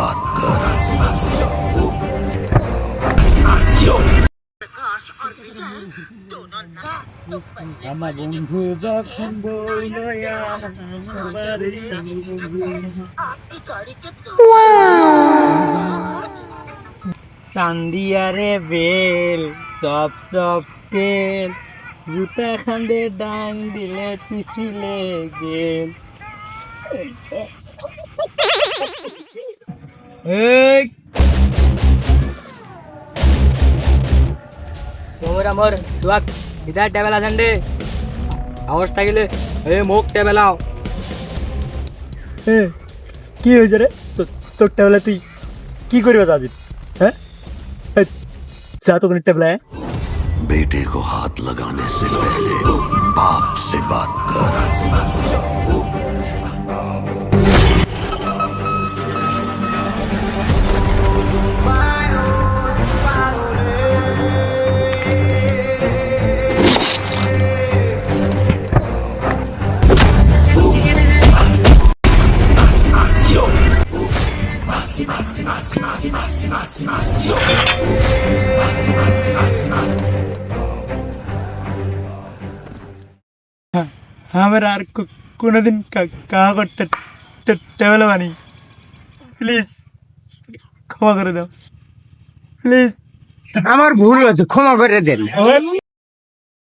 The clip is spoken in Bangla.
बात कर। আমার বন্ধু যখন বলল চান্দিয়া রে বেল সব সব তেল জুতা খান্দে ডাং দিলে পিছিলে গেল এই তোমরা মোর সুয়াক ইদার টেবিল আছেন রে আওয়াজ থাকিলে এ মুখ টেবিল আও কি হয়েছে রে তোর টেবিলে তুই কি করবে আজ হ্যাঁ যা তো কোনো টেবিল बेटे को हाथ लगाने से पहले बाप से बात कर। আমার আর কোনোদিন কাহা করতে টেবিল বানি প্লিজ ক্ষমা করে দাও প্লিজ আমার ভুল হয়েছে, ক্ষমা করে দেন।